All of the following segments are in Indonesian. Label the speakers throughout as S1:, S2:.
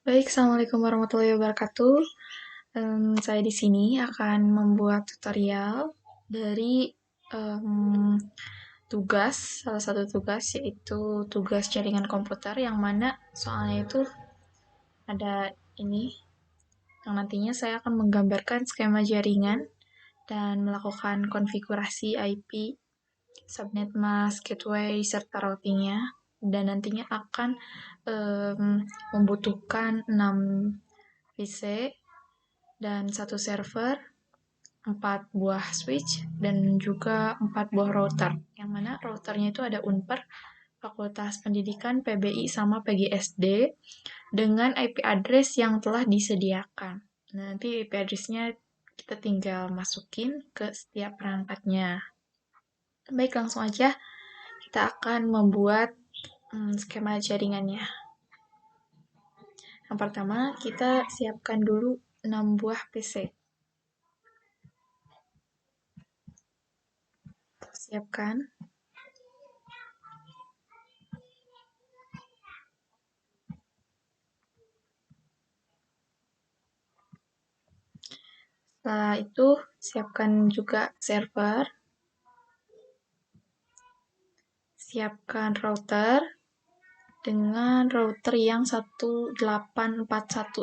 S1: Baik, assalamualaikum warahmatullahi wabarakatuh. Saya di sini akan membuat tutorial dari tugas, salah satu tugas yaitu tugas jaringan komputer yang mana soalnya itu ada ini, yang nantinya saya akan menggambarkan skema jaringan dan melakukan konfigurasi IP, subnet mask, gateway, serta routingnya. Dan nantinya akan membutuhkan 6 PC dan satu server, 4 buah switch, dan juga 4 buah router. Yang mana routernya itu ada Unper, Fakultas Pendidikan, PBI, sama PGSD, dengan IP address yang telah disediakan. Nah, nanti IP address-nya kita tinggal masukin ke setiap perangkatnya. Baik, langsung aja kita akan membuat skema jaringannya. Yang pertama, kita siapkan dulu 6 buah PC. Siapkan. Setelah itu, siapkan juga server. Siapkan router dengan router yang 1841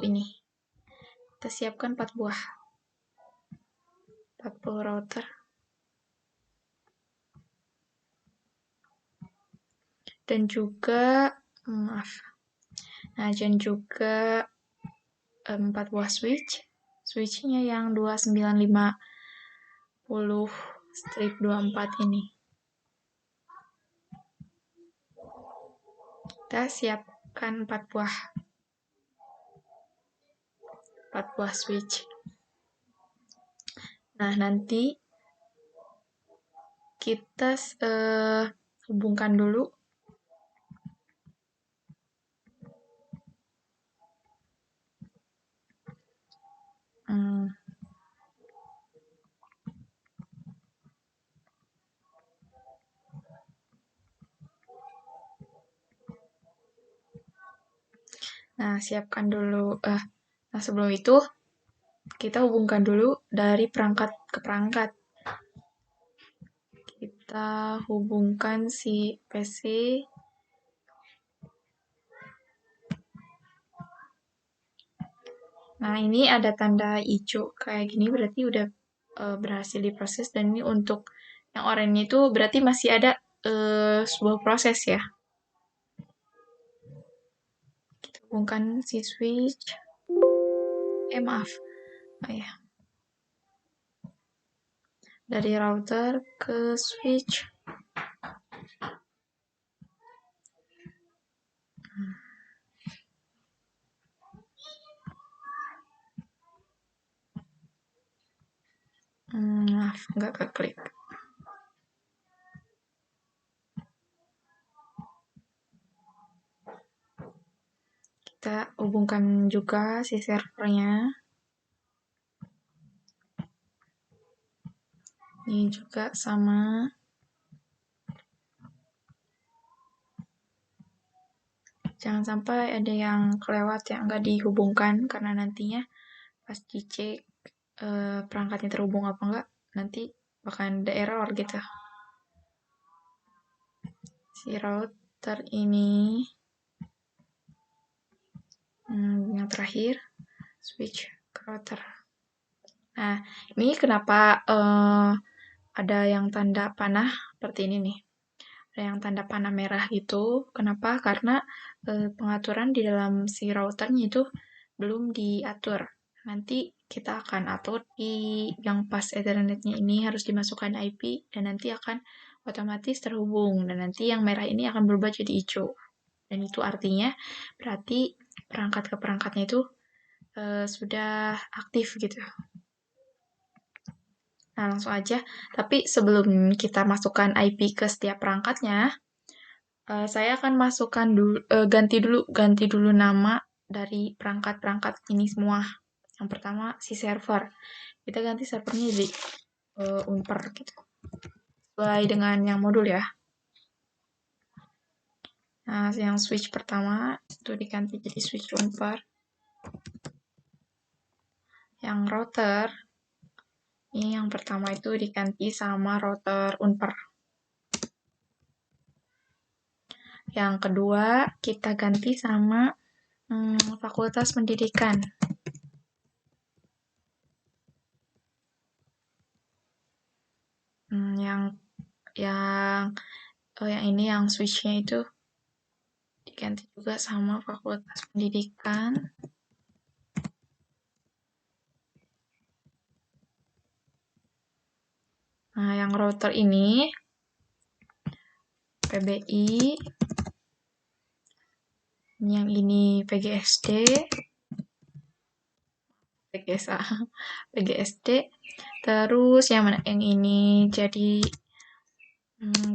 S1: ini. Kita siapkan 4 buah. 40 router. Dan juga, dan juga 4 buah switch. Switch-nya yang 2950/24 ini. Kita siapkan 4 buah switch. Nah, nanti kita hubungkan dulu siapkan dulu. Sebelum itu kita hubungkan dulu dari perangkat ke perangkat. Kita hubungkan si PC. Nah, ini ada tanda hijau kayak gini, berarti udah berhasil diproses. Dan ini untuk yang oranye itu berarti masih ada sebuah proses ya. Kita hubungkan si switch. Maaf. Ya. Dari router ke switch. Maaf, nggak keklik. Kita hubungkan juga si servernya. Ini juga sama. Jangan sampai ada yang kelewat yang nggak dihubungkan, karena nantinya pas dicek perangkatnya terhubung apa enggak, nanti bakalan ada error gitu. Si router ini yang terakhir, switch ke router. Nah, ini kenapa ada yang tanda panah seperti ini nih. Ada yang tanda panah merah gitu. Kenapa? Karena pengaturan di dalam si routernya itu belum diatur. Nanti kita akan atur di yang pas Ethernetnya ini harus dimasukkan IP dan nanti akan otomatis terhubung. Dan nanti yang merah ini akan berubah jadi hijau. Dan itu artinya berarti perangkat ke perangkatnya itu sudah aktif gitu. Nah, langsung aja. Tapi sebelum kita masukkan IP ke setiap perangkatnya, saya akan masukkan dulu, ganti dulu nama dari perangkat-perangkat ini semua. Yang pertama si server. Kita ganti servernya jadi Unper gitu. Sesuai dengan yang modul ya. Nah, yang switch pertama itu diganti jadi switch Unper. Yang router, ini yang pertama itu diganti sama router Unper. Yang kedua, kita ganti sama Fakultas Pendidikan. Yang ini yang switch-nya itu diganti juga sama Fakultas Pendidikan. Nah, yang router ini PBI, yang ini PGSD, PGSA, PGSD, terus yang mana? Yang ini jadi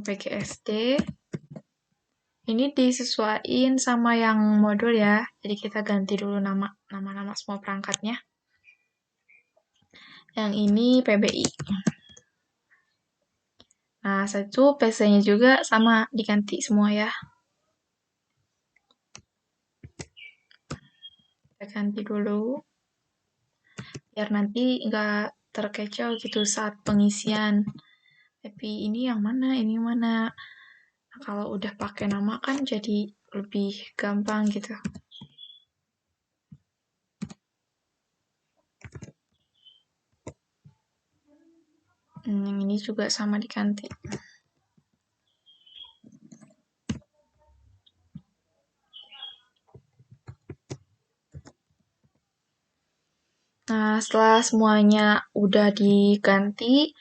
S1: PGSD. Ini disesuaikan sama yang modul ya, jadi kita ganti dulu nama-nama semua perangkatnya. Yang ini PBI. Nah, satu PC-nya juga sama, diganti semua ya. Kita ganti dulu, biar nanti nggak terkecoh gitu saat pengisian. Tapi ini yang mana, ini yang mana. Nah, kalau udah pakai nama kan jadi lebih gampang gitu. Yang ini juga sama diganti. Nah, setelah semuanya udah diganti,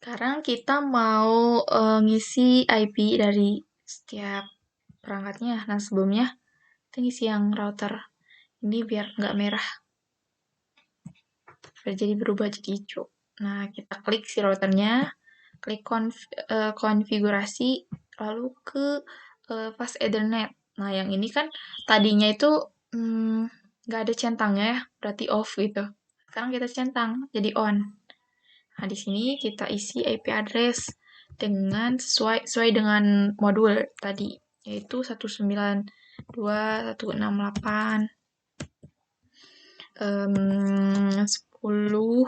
S1: sekarang kita mau ngisi IP dari setiap perangkatnya. Nah, sebelumnya kita ngisi yang router. Ini biar nggak merah. Jadi berubah jadi hijau. Nah, kita klik si routernya, klik konfigurasi, lalu ke fast Ethernet. Nah, yang ini kan tadinya itu nggak ada centangnya ya, berarti off gitu. Sekarang kita centang, jadi on. Nah, di sini kita isi IP address dengan sesuai dengan modul tadi, yaitu 192.168 10.1.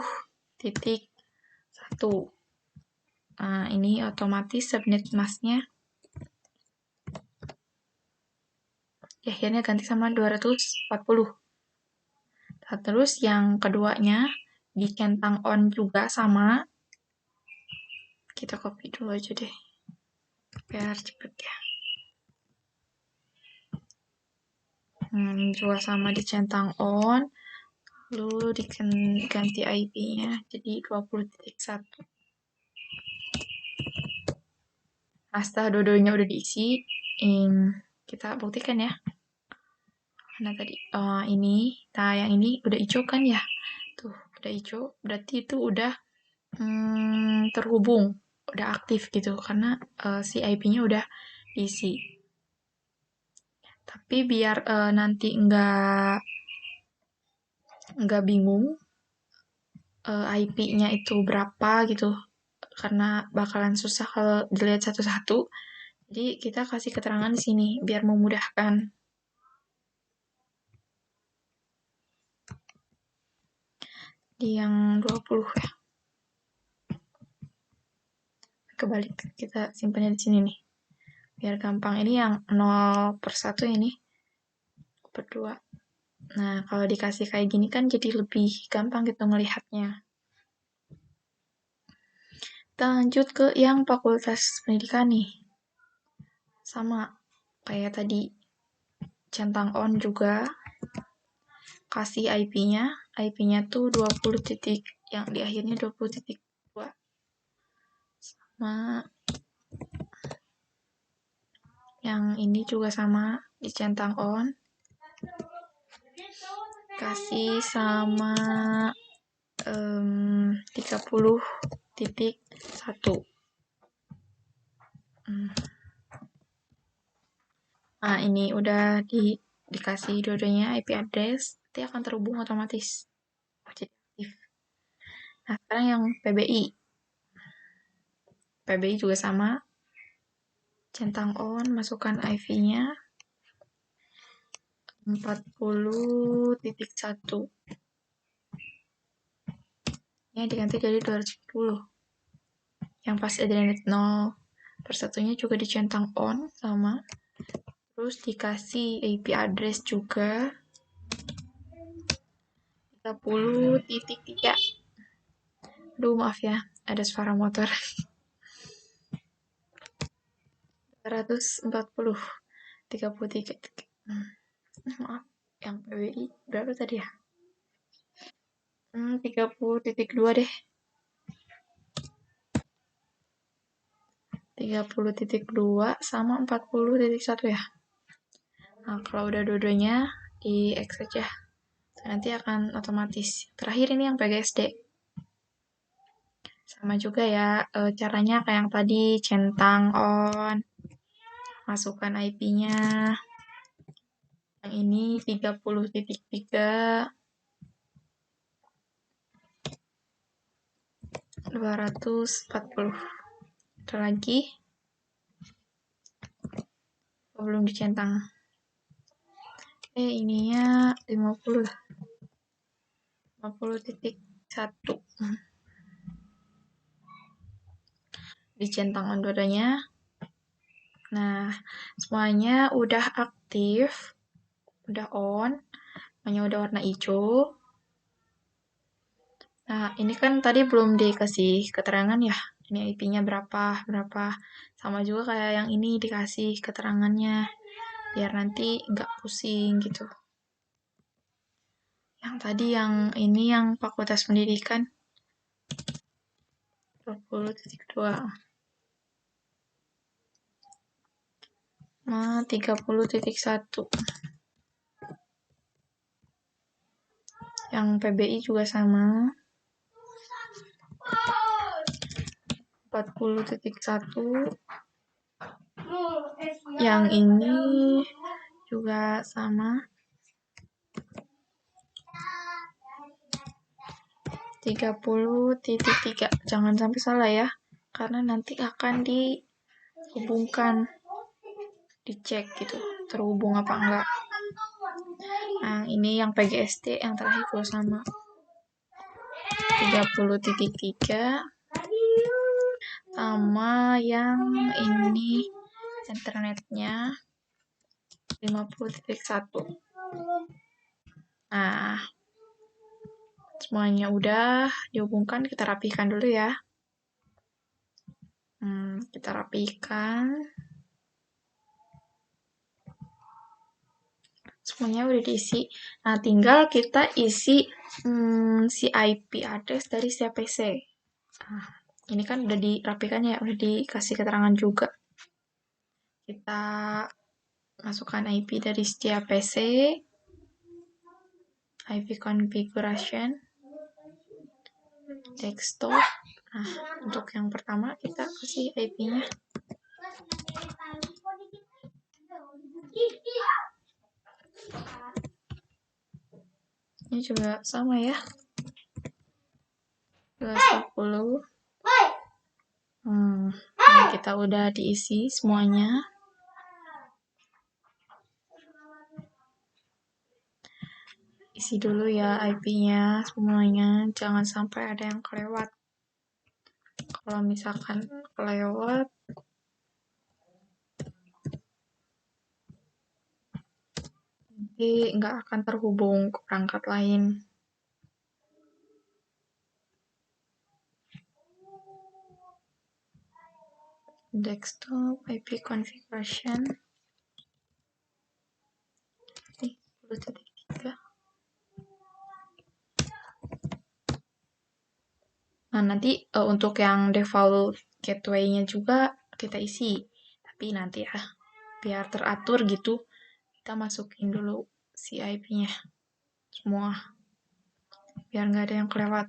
S1: Nah, ini otomatis subnet masknya akhirnya ganti sama 240. Nah, terus yang keduanya dicentang on juga sama. Kita copy dulu aja deh biar cepet ya. Juga sama dicentang on, lalu diganti IP-nya jadi 20.1. Nah, setelah dua-duanya udah diisi, kita buktikan ya. Nah, tadi ini, nah yang ini udah hijau kan ya? Tuh, udah hijau, berarti itu udah terhubung, udah aktif gitu, karena si IP-nya udah diisi. Tapi biar nanti nggak bingung IP-nya itu berapa gitu, karena bakalan susah kalau dilihat satu-satu. Jadi kita kasih keterangan di sini biar memudahkan. Di yang 20 ya. Kebalik, kita simpannya di sini nih. Biar gampang. Ini yang 0/1 ini. Per 2. Nah, kalau dikasih kayak gini kan jadi lebih gampang gitu ngelihatnya. Kita lanjut ke yang Fakultas Pendidikan nih. Sama kayak tadi, centang on juga. Kasih IP-nya. IP-nya tuh 20 titik. Yang di akhirnya 20.2. Sama yang ini juga sama, dicentang on. Kasih sama 30.1. Nah, ini udah dikasih dua-duanya IP address, nanti akan terhubung otomatis. Jadi aktif. Nah, sekarang yang PBI. PBI juga sama. Centang on, masukkan IV-nya. 40.1. Ini diganti dari 240. Yang pasti Ethernet 0/1-nya juga dicentang on sama. Terus dikasih IP address juga 30.3. Aduh, maaf ya, ada suara motor. 240. 33. Maaf, yang PWI berapa tadi ya? 30.2 deh. 30.2 sama 40.1 ya. Nah, kalau udah dua-duanya di X aja. Nanti akan otomatis. Terakhir ini yang PGSD. Sama juga ya, caranya kayak yang tadi, centang on, masukkan IP-nya. Yang ini 30.3, 240. Ada lagi, belum dicentang. Ininya 50. 50.1. Dicentang on dua-duanya. Nah, semuanya udah aktif, udah on, semuanya udah warna hijau. Nah, ini kan tadi belum dikasih keterangan ya, ini IP-nya berapa. Sama juga kayak yang ini dikasih keterangannya, biar nanti nggak pusing gitu. Yang tadi yang ini yang Fakultas Pendidikan 20.2. Nah, 30.1. Yang PBI juga sama. 40.1. Yang ini juga sama. 30.3. Jangan sampai salah ya, karena nanti akan dihubungkan, dicek gitu, terhubung apa enggak. Nah, ini yang PGSD yang terakhir juga sama. 30.3. Sama yang ini internetnya 50.1. Nah, semuanya udah dihubungkan, kita rapihkan dulu ya. Kita rapihkan. Semuanya udah diisi. Nah, tinggal kita isi si IP address dari setiap PC. Nah, ini kan udah dirapikan ya, udah dikasih keterangan juga. Kita masukkan IP dari setiap PC, IP configuration, desktop. Nah, untuk yang pertama kita kasih IP-nya. Ini juga sama ya. 210. Ini kita udah diisi semuanya. Isi dulu ya IP-nya semuanya, jangan sampai ada yang kelewat. Kalau misalkan kelewat, nanti nggak akan terhubung ke perangkat lain. Desktop, IP configuration. Nih, 10.3. Nah, nanti untuk yang default gateway-nya juga kita isi. Tapi nanti ya, biar teratur gitu, kita masukin dulu si IP-nya semua. Biar nggak ada yang kelewat.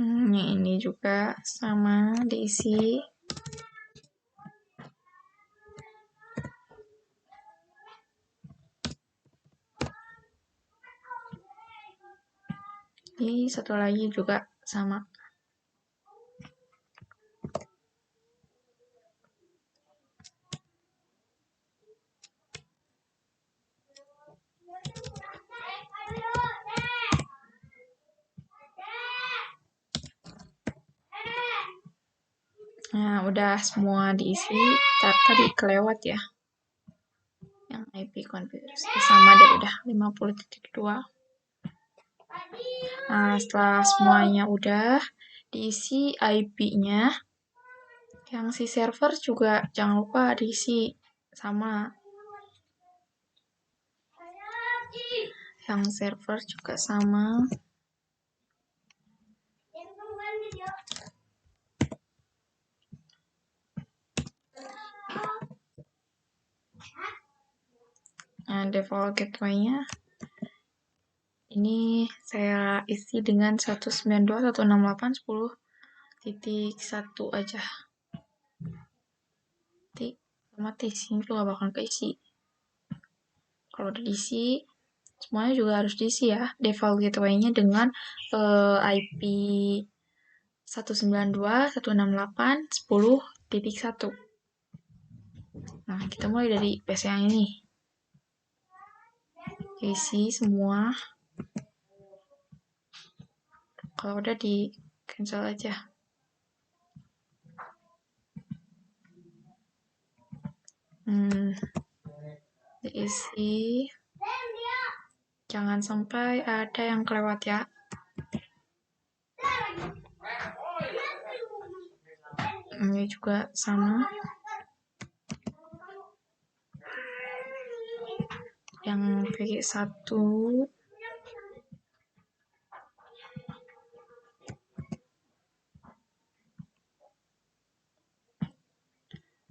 S1: Ini juga sama diisi. Ini satu lagi juga sama. Nah, udah semua diisi. Tadi kelewat ya. Yang IP konfigurasi. Sama deh, udah 50.2. Nah, setelah semuanya udah diisi IP-nya, yang si server juga jangan lupa diisi sama. Yang server juga sama. Nah, default gateway-nya ini saya isi dengan 192.168.10.1 aja. Nanti otomatis ini juga bakal keisi. Kalau udah diisi, semuanya juga harus diisi ya. Default gateway-nya dengan IP 192.168.10.1. Nah, kita mulai dari PC yang ini. Isi semua. Kalau udah di cancel aja. Diisi. Jangan sampai ada yang kelewat ya. Ini juga sama. Yang PG1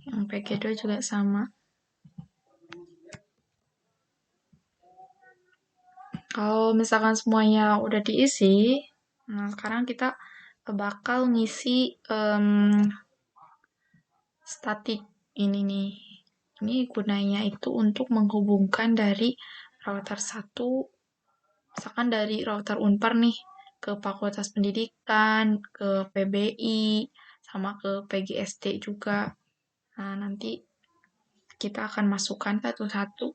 S1: yang PG2 juga sama. Kalau misalkan semuanya udah diisi, nah sekarang kita bakal ngisi statik ini nih. Ini gunanya itu untuk menghubungkan dari router 1, misalkan dari router Unpar nih, ke Fakultas Pendidikan, ke PBI, sama ke PGSD juga. Nah, nanti kita akan masukkan satu-satu.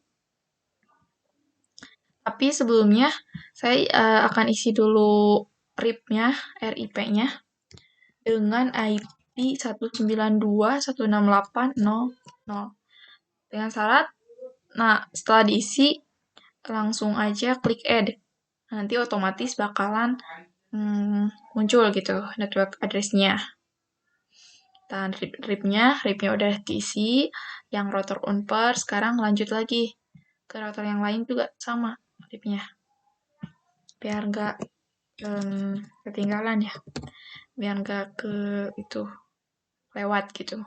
S1: Tapi sebelumnya, saya akan isi dulu RIP-nya, RIP-nya, dengan IP 192.168.0.0. Dengan syarat, nah setelah diisi, langsung aja klik add. Nanti otomatis bakalan muncul gitu network address-nya. Dan RIP-nya udah diisi, yang router Unpar, sekarang lanjut lagi ke router yang lain juga sama RIP-nya. Biar nggak ketinggalan ya. Biar nggak itu lewat gitu.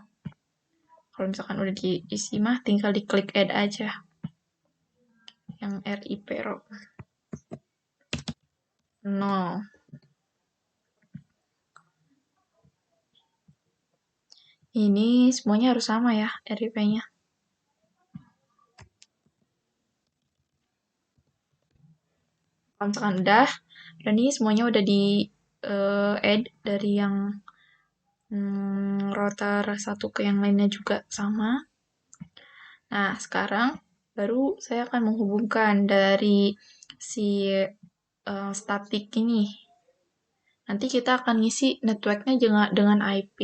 S1: Kalau misalkan udah diisi mah tinggal diklik add aja. Yang RIP row 0. Ini semuanya harus sama ya RIP-nya. Kalau misalkan udah, dan ini semuanya udah di add dari yang router satu ke yang lainnya juga sama. Nah, sekarang baru saya akan menghubungkan dari si statik ini. Nanti kita akan ngisi networknya dengan IP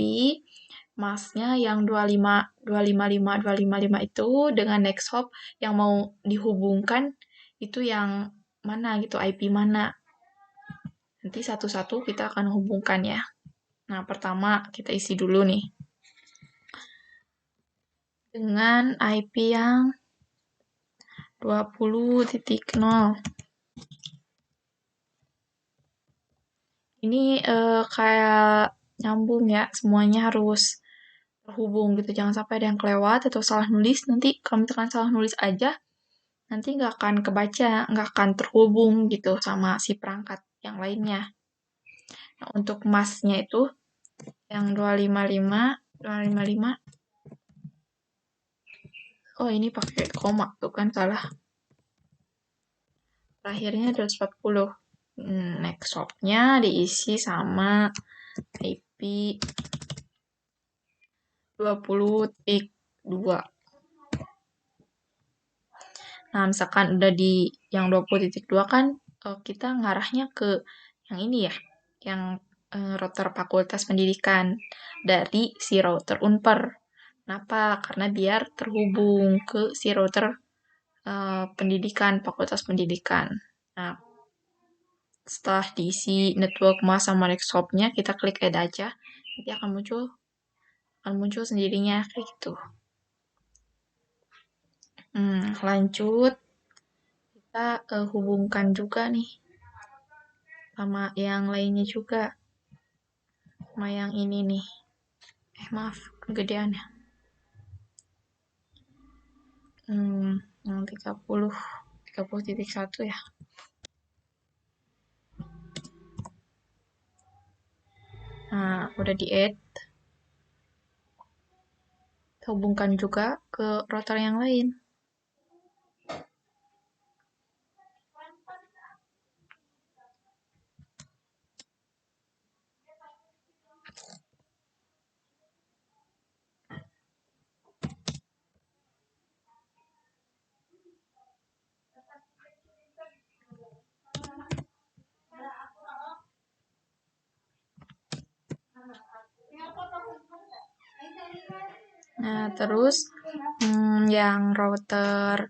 S1: masnya yang 255.255 itu dengan next hop yang mau dihubungkan itu yang mana gitu, IP mana. Nanti satu-satu kita akan hubungkan ya. Nah, pertama kita isi dulu nih. Dengan IP yang 20.0. Ini kayak nyambung ya, semuanya harus terhubung gitu. Jangan sampai ada yang kelewat atau salah nulis. Nanti kalau misalkan salah nulis aja, nanti nggak akan kebaca, nggak akan terhubung gitu sama si perangkat yang lainnya. Nah, untuk masnya itu yang 255. Oh, ini pakai koma tuh kan salah. Terakhirnya 240. next hop-nya diisi sama IP 20.2. Nah, misalkan udah di yang 20.2 kan kita ngarahnya ke yang ini ya, yang router Fakultas Pendidikan dari si router Unper. Kenapa? Karena biar terhubung ke si router pendidikan, Fakultas Pendidikan. Nah, setelah diisi network mas sama desktopnya, kita klik add aja, nanti akan muncul sendirinya kayak gitu. Lanjut, kita hubungkan juga nih sama yang lainnya juga, sama yang ini nih. Maaf, kegedean ya. Yang 30.1 ya. Nah, udah di add. Kita hubungkan juga ke router yang lain. Nah, terus yang router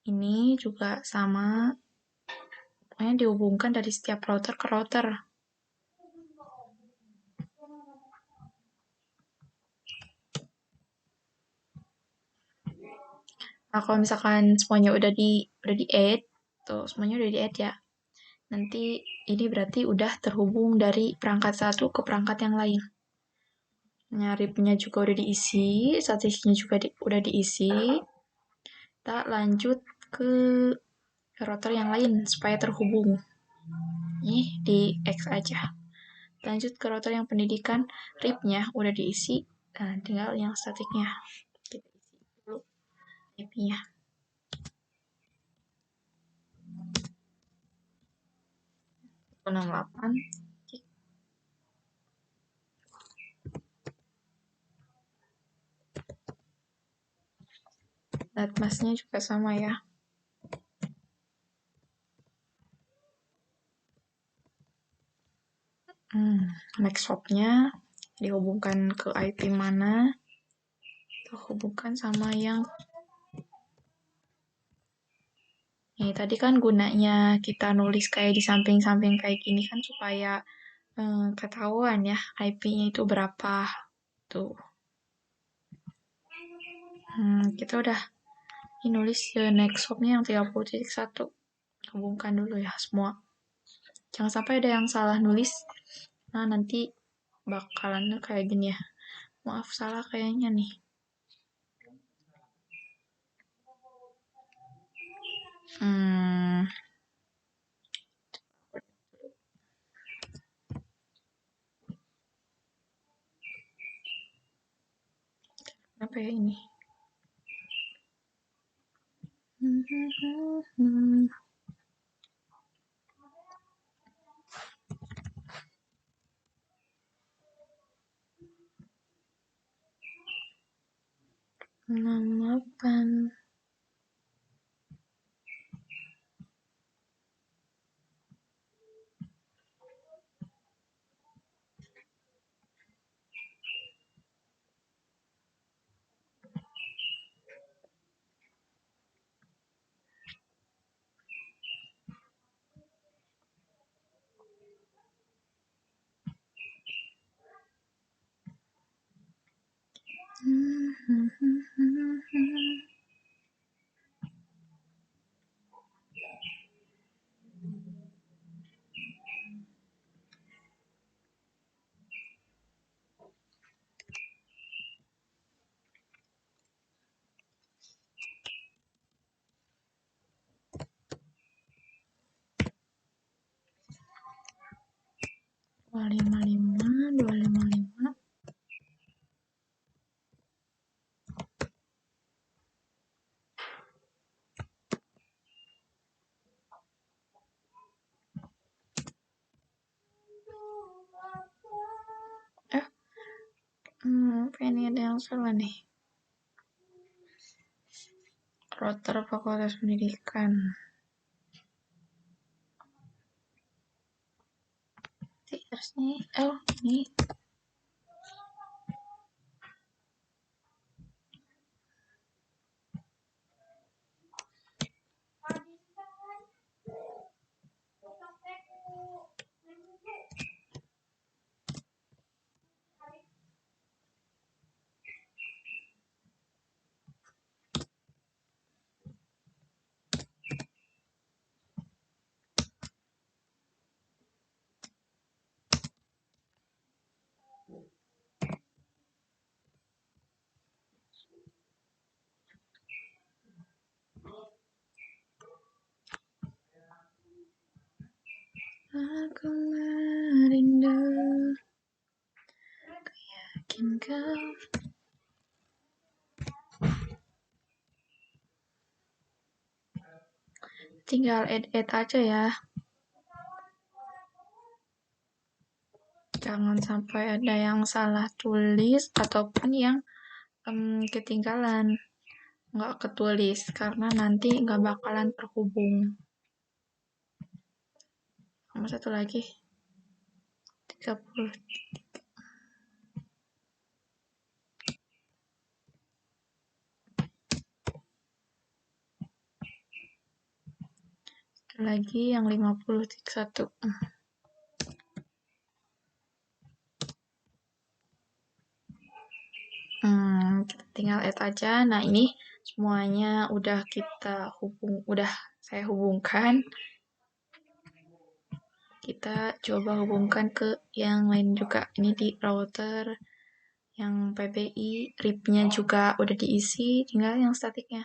S1: ini juga sama, pokoknya dihubungkan dari setiap router ke router. Nah, kalau misalkan semuanya udah di add, tuh semuanya udah di add ya. Nanti ini berarti udah terhubung dari perangkat satu ke perangkat yang lain. Nyaripnya juga udah diisi, statistiknya juga udah diisi. Kita lanjut ke router yang lain supaya terhubung. Nih di X aja. Lanjut ke router yang pendidikan, RIP-nya udah diisi. Nah, tinggal yang statiknya. Kita isi dulu IP-nya. .168. Netmasknya juga sama ya. Next hop-nya dihubungkan ke IP mana, kita hubungkan sama yang nih tadi kan gunanya kita nulis kayak di samping-samping kayak gini kan supaya ketahuan ya IP-nya itu berapa tuh. Kita udah nulis next hop-nya yang 30.1. Hubungkan dulu ya semua. Jangan sampai ada yang salah nulis. Nah, nanti bakalan kayak gini ya. Maaf, salah kayaknya nih. Apa ya ini? Namakan. Dua lima lima. yang salah nih? Router Fakultas Pendidikan. Harusnya, ini. Aku merindu, aku yakin kau. Tinggal edit aja ya. Jangan sampai ada yang salah tulis ataupun yang ketinggalan. Nggak ketulis, karena nanti nggak bakalan terhubung. Sama satu lagi. 30. Lagi yang 50.1. Kita tinggal add aja. Nah, ini semuanya udah saya hubungkan. Kita coba hubungkan ke yang lain juga. Ini di router yang PBI, RIP-nya juga udah diisi, tinggal yang statiknya.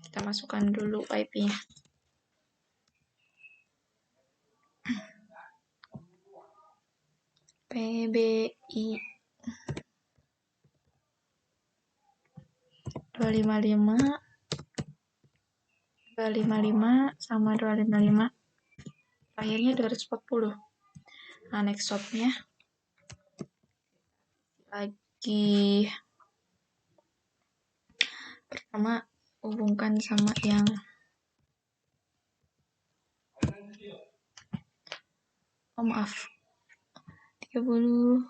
S1: Kita masukkan dulu IP-nya. PBI 255 sama 255. Akhirnya 240. Nah, next stop-nya lagi pertama hubungkan sama yang maaf 30.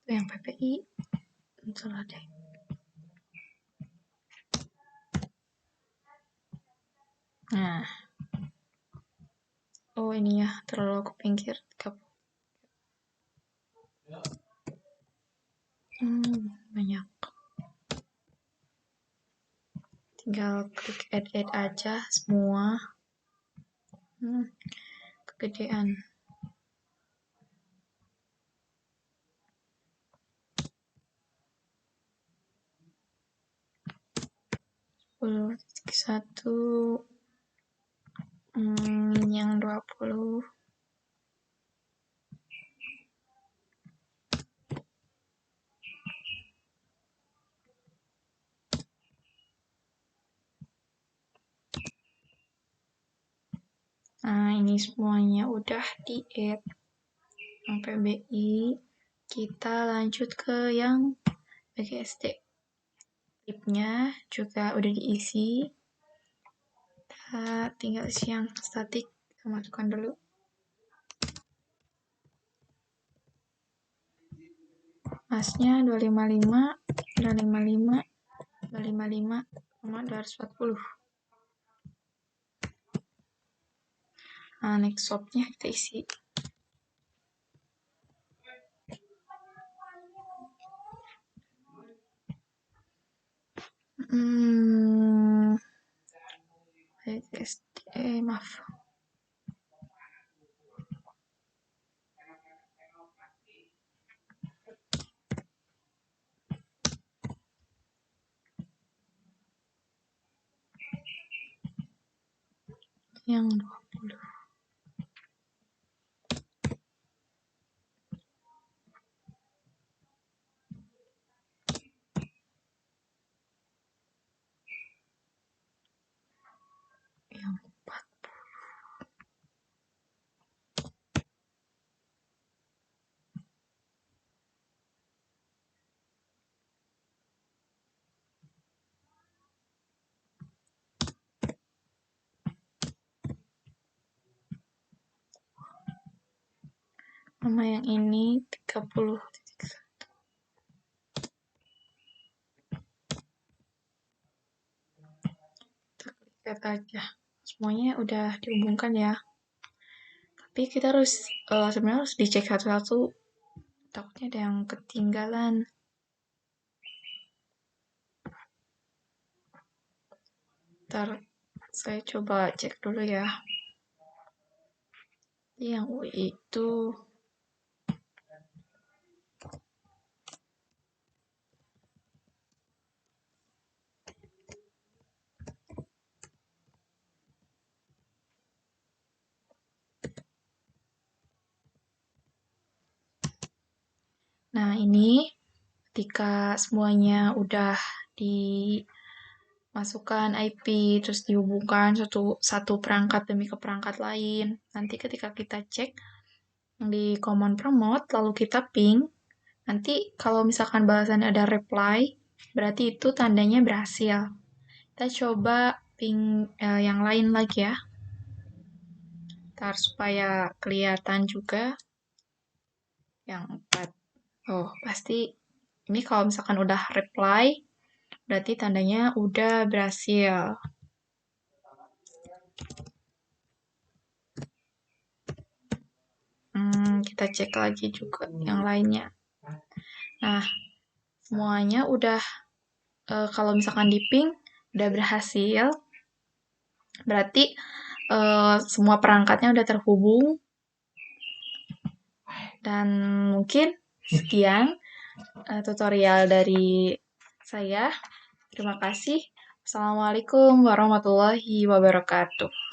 S1: Itu yang PPI salah deh. Nah, ini ya terlalu ke pinggir. Banyak. Tinggal klik add aja semua. Kegedean. 10.1 yang 20. Nah, ini semuanya udah di-add yang PBI. Kita lanjut ke yang BGSD. Tipnya juga udah diisi. Kita tinggal isi yang statik. Kita masukkan dulu. Masnya 255, 255, 255, sama 240. Nah, next shop-nya kita isi. Maaf. Yang 20. Sama yang ini 30. Kita lihat aja. Semuanya udah dihubungkan ya. Tapi kita harus sebenarnya harus dicek satu-satu. Takutnya ada yang ketinggalan. Ntar saya coba cek dulu ya. Yang UI itu nah ini ketika semuanya udah dimasukkan IP terus dihubungkan satu perangkat demi ke perangkat lain. Nanti ketika kita cek di command promote lalu kita ping, nanti kalau misalkan balasannya ada reply, berarti itu tandanya berhasil. Kita coba ping yang lain lagi ya. Ntar supaya kelihatan juga yang 4. Oh, pasti ini kalau misalkan udah reply, berarti tandanya udah berhasil. Kita cek lagi juga yang lainnya. Nah, semuanya udah, kalau misalkan di ping, udah berhasil, berarti semua perangkatnya udah terhubung. Dan mungkin sekian tutorial dari saya. Terima kasih. Assalamualaikum warahmatullahi wabarakatuh.